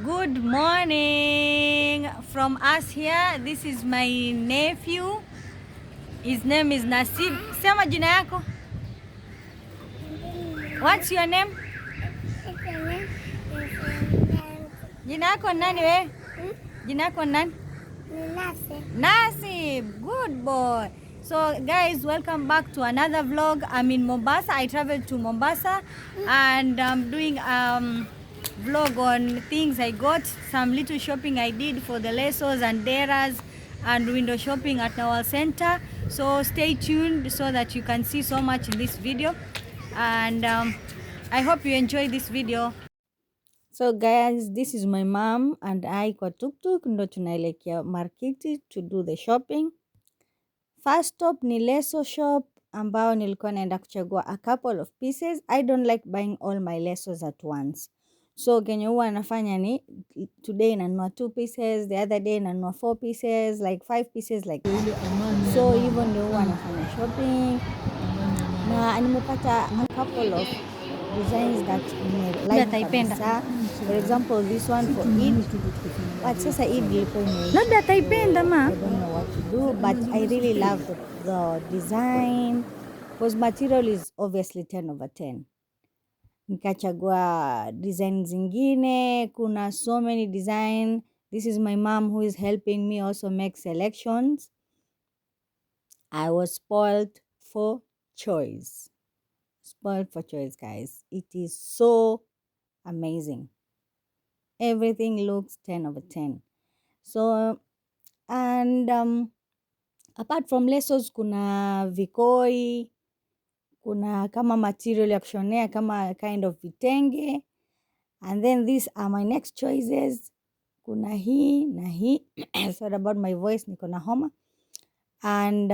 Good morning from us here. This is my nephew. His name is Nasib. Sema jina yako. What's your name? Jina yako nani we? Jina yako nani? Nasib. Good boy. So guys, welcome back to another vlog. I'm in Mombasa. I traveled to Mombasa and I'm doing vlog on things I got, some little shopping I did for the lesos and deras and window shopping at Nawal Center. So stay tuned so that you can see so much in this video, and I hope you enjoy this video. So guys, this is my mom and I kwa tuktuk ndo tunaelekea marketi to do the shopping. First stop ni leso shop ambao nilikuwa naenda kuchagua a couple of pieces. I don't like buying all my lesos at once. So kenye huwa nafanya ni today nanunua 2 pieces, the other day nanunua 4 pieces, like 5 pieces like that. So hivyo ndio huwa nafanya shopping. Na nimepata a couple of designs that like kabisa. For example, this one for Eid. But sasa Eid lipo imeisha. Labda ataipenda ma. I don't know what to do, but I really love the design because material is obviously 10 over 10. Nikachagua design zingine, kuna so many design. This is my mom who is helping me also make selections. I was spoiled for choice. Spoiled for choice, guys. It is so amazing. Everything looks 10 over 10. So, and apart from lesos, kuna vikoi, kuna kama material ya kushonea, kama kind of vitenge. And then these are my next choices. Kuna hii na hii. Sorry about my voice, niko na homa. And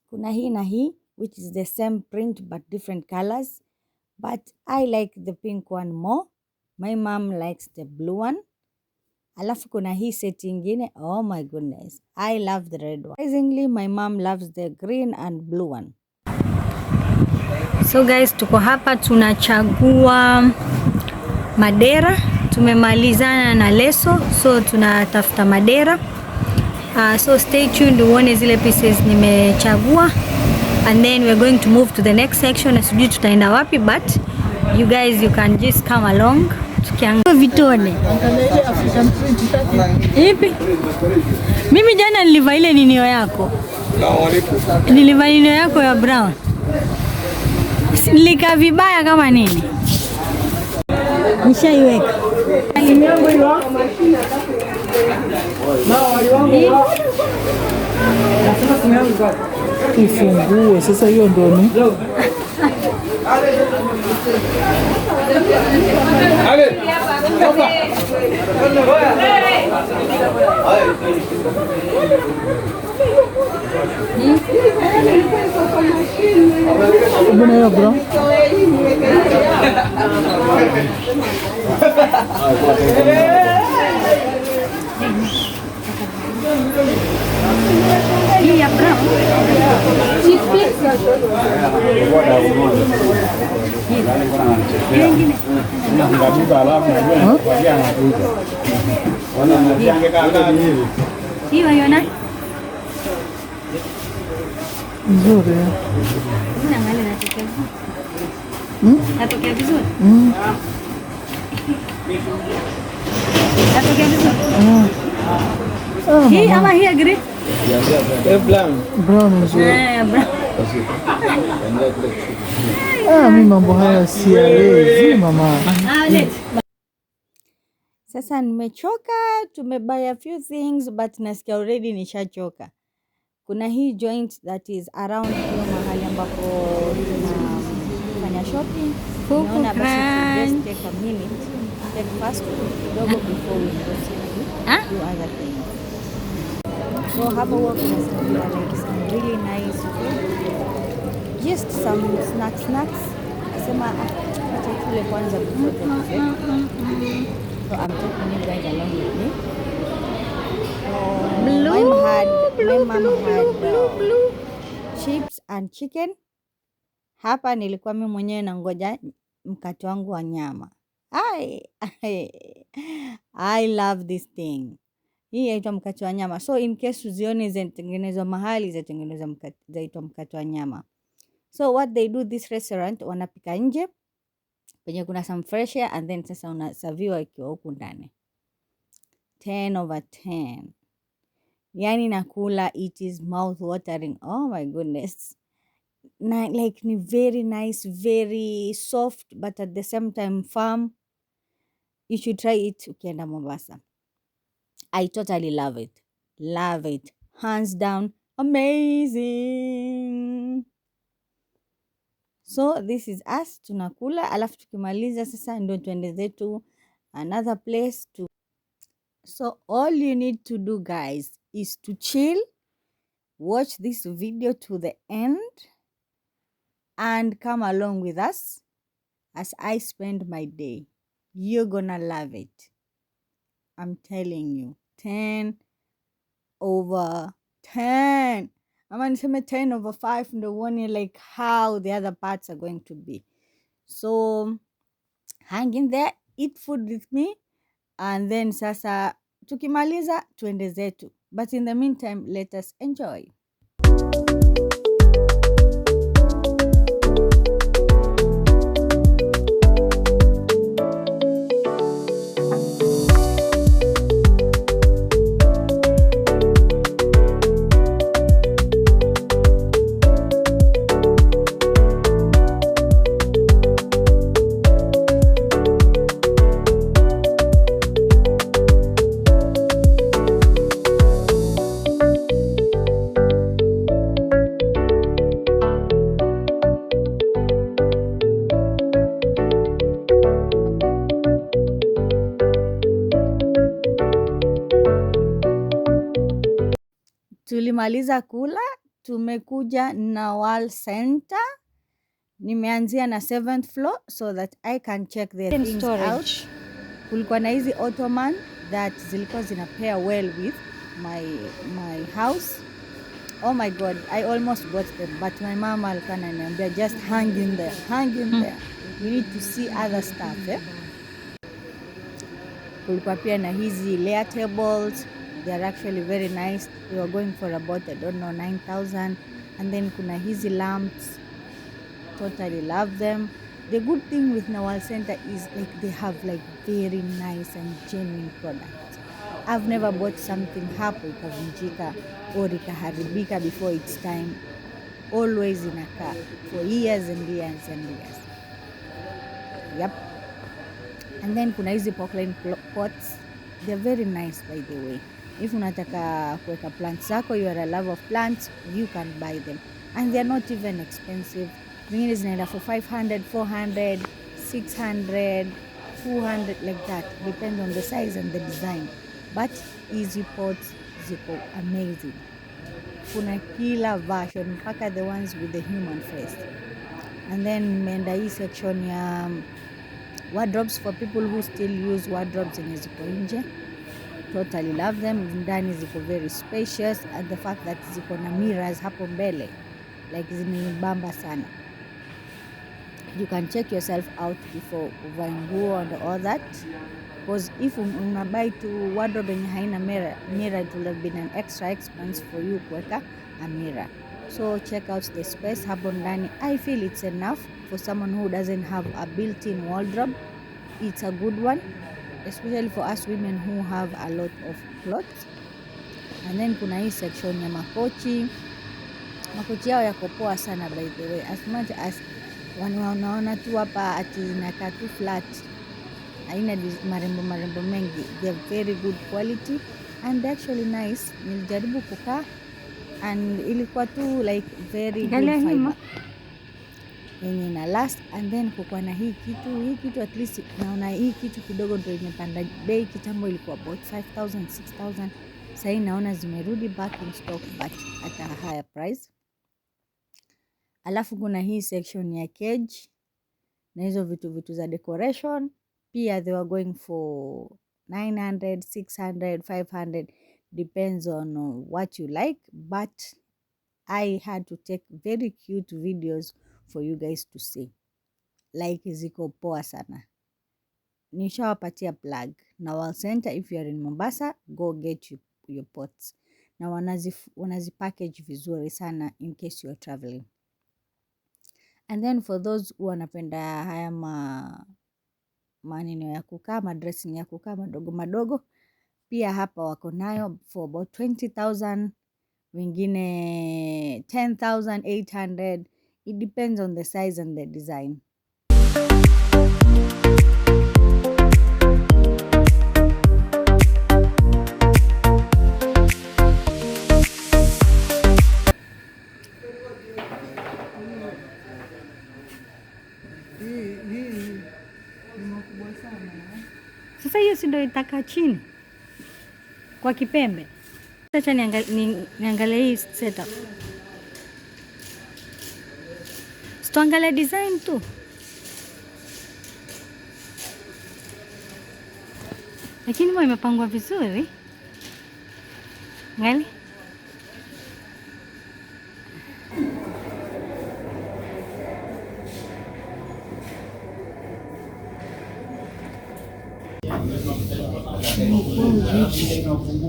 kuna hii na hii, which is the same print but different colors. But I like the pink one more. My mom likes the blue one. Alafu kuna hii set ingine. Oh my goodness. I love the red one. Surprisingly, my mom loves the green and blue one. So guys, tuko hapa tunachagua madera. Tumemalizana na leso, so tunatafuta madera. So stay tuned uone zile pieces nimechagua. And then we're going to move to the next section. Sijui tutaenda wapi, but you guys, you can just come along. Tukiangalia vitone. Ipi? Mimi jana nilivaa ile ninio yako. Nilivaa ninio yako ya brown. Nilika vibaya kama nini? Nishaiweka. Ifungue sasa, hiyo ndio ni Mbona hiyo bro? Hii ya brown. Hiyo yona nzuri. Unaangalia natokea. Natokea vizuri. Natokea vizuri. Hii ama hii green? Brown nzuri. Brown. Mimi mambo haya siyaelewi mama. Sasa nimechoka, tumebuy a few things but nasikia already nishachoka. Kuna hii joint that is around hiyo mahali ambapo tunafanya shopping. Naona basi just take a minute, take fast kidogo before we proceed to do other things. So hapa huwa kuna some really nice food. Just some snacks. Nasema acha tule kwanza before the so I'm taking you guys along with me. My mom had chips and chicken. Hapa nilikuwa mimi mwenyewe na ngoja mkate wangu wa nyama. I love this thing. Hii yaitwa mkate wa nyama. So in case uzione zinatengenezwa mahali, zaitwa mkate wa nyama. So what they do this restaurant, wanapika nje penye kuna some fresh air, and then sasa unasaviwa ikiwa huku ndani. 10/10. Yani nakula, it is mouth watering. Oh my goodness. Like ni very nice, very soft, but at the same time firm. You should try it ukienda Mombasa. I totally love it. Love it. Hands down, amazing. So this is us, tunakula, alafu tukimaliza sasa ndio tuende zetu another place to. So all you need to do, guys, is to chill, watch this video to the end, and come along with us as I spend my day. You're gonna love it. I'm telling you. 10/10. Ama niseme 10/5 ndo uone like how the other parts are going to be. So hang in there, eat food with me, and then sasa tukimaliza tuende zetu. But in the meantime, let us enjoy. Tulimaliza kula, tumekuja Nawal Center. Nimeanzia na 7th floor so that I can check the things out. Kulikuwa na hizi ottoman that zilikuwa zina pair well with my house. Oh my God, I almost bought them, but my mama alikuwa ananiambia just hang in there. We need to see other stuff. Kulikuwa pia na hizi layer tables. They are actually very nice. We were going for about, I don't know, 9,000. And then kuna hizi lamps. Totally love them. The good thing with Nawal Center is like they have like very nice and genuine products. I've never bought something hapo ikavunjika or ikaharibika before its time. Always inakaa for years and years and years. Yep. And then kuna hizi porcelain pots. They're very nice, by the way. If unataka kuweka plants zako, you are a lover of plants, you can buy them. And they're not even expensive. Zingine zinaenda for 500, 400, 600, 200, like that. Depends on the size and the design. But hizi pots ziko amazing. Kuna kila version, mpaka the ones with the human face. And then nimeenda hii section ya wardrobes for people who still use wardrobes zenye ziko nje. Totally love them. Ndani ziko very spacious, and the fact that ziko na mirrors hapo mbele, like zinibamba sana. You can check yourself out before uvae nguo and all that, because if unabuy to wardrobe yenye haina mirror, it will have been an extra expense for you kuweka a mirror. So check out the space hapo ndani. I feel it's enough for someone who doesn't have a built-in wardrobe. It's a good one, especially for us women who have a lot of clothes. And then kuna hii section ya makochi. Makochi yao yako poa sana, by the way. As much as wanaona tu hapa ati inakaa tu flat, haina marembo mengi, they are very good quality and actually nice. Nilijaribu kukaa and ilikuwa tu like very good fiber yenye na last. And then kukuwa na hii kitu at least naona hii kitu kidogo ndio imepanda bei. Kitambo ilikuwa about 5,000, 6,000. Sasa naona zimerudi back in stock but at a higher price. Alafu kuna hii section ya cage na hizo vitu za decoration. Pia they were going for 900, 600, 500, depends on what you like, but I had to take very cute videos for you guys to see. Like ziko poa sana. nishawapatia plug. Na World Center, if you are in Mombasa, go get your pots. Na wanazipackage vizuri sana in case you are traveling. And then for those who wanapenda haya maneno ya kukaa, madressing ya kukaa madogo madogo, pia hapa wako nayo for about 20,000, wengine 10,800. It depends on the size and the design. Sasa hiyo si ndio itakaa chini kwa kipembe. Acha niangalie hii setup. Tuangalie design tu. Lakini mbona imepangwa vizuri? Ngali?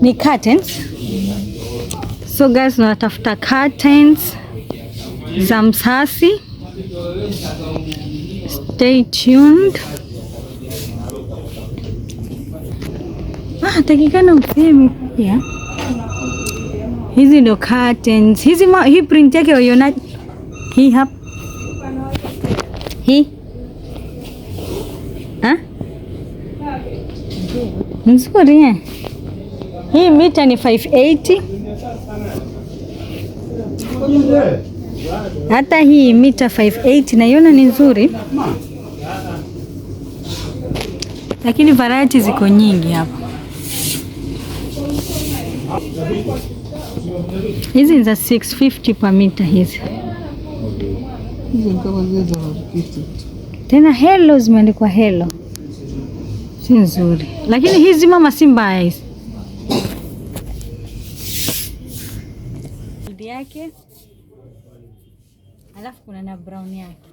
Ni curtains. So guys, tunatafuta curtains za msasi. Stay tuned. Takikana msemi pia. Hizi ndo curtains. Hii print yake uiona hii hapa. Hii. Nzuri. Hii mita ni 580. Hata hii mita 580 naiona ni nzuri. Lakini variety ziko nyingi hapa. Hizi ni za 650 per mita hizi. Tena hello zimeandikwa hello. Si nzuri. Lakini hizi mama si mbaya hizi. Yake. Alafu kuna na brown yake.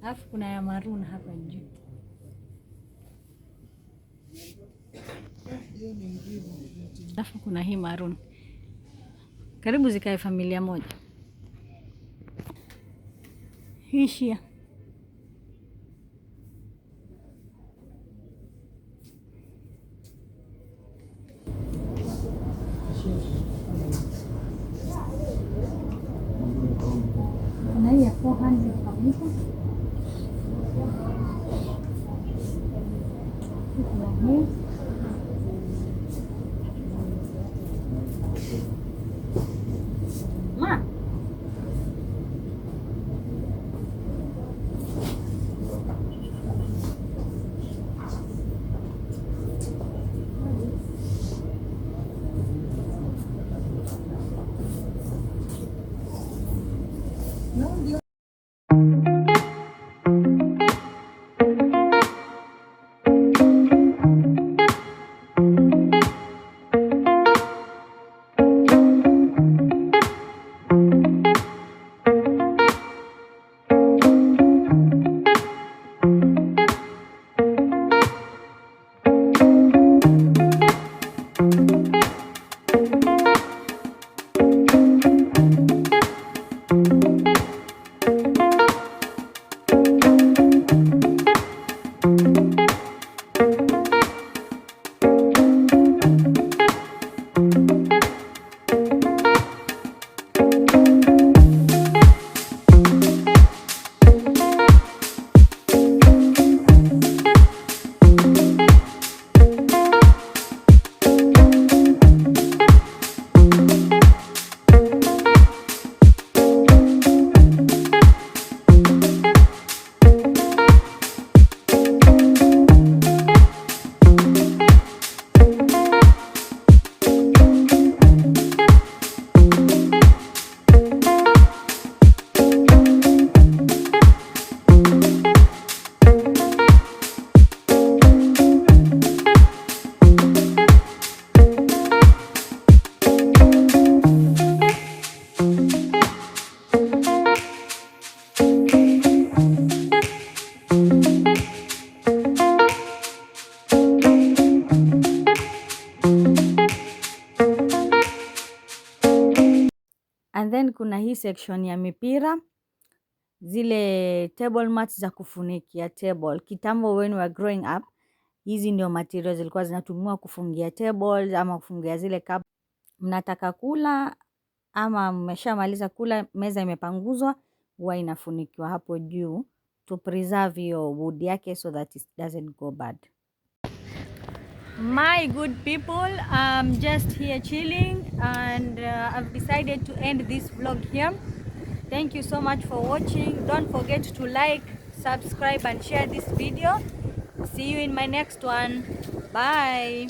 Alafu kuna ya maroon hapa juu. Alafu kuna hii maroon. Karibu zikae familia moja. Hii shia. Na hii ya 400 kabisa. Kuna hii. Ma. And then kuna hii section ya mipira, zile table mats za kufunikia table. Kitambo when we were growing up, hizi ndio materials zilikuwa zinatumiwa kufungia tables ama kufungia zile cup. Mnataka kula ama mmeshamaliza kula, meza imepanguzwa, huwa inafunikiwa hapo juu to preserve your wood yake so that it doesn't go bad. My good people, I'm just here chilling and I've decided to end this vlog here. Thank you so much for watching. Don't forget to like, subscribe and share this video. See you in my next one. Bye.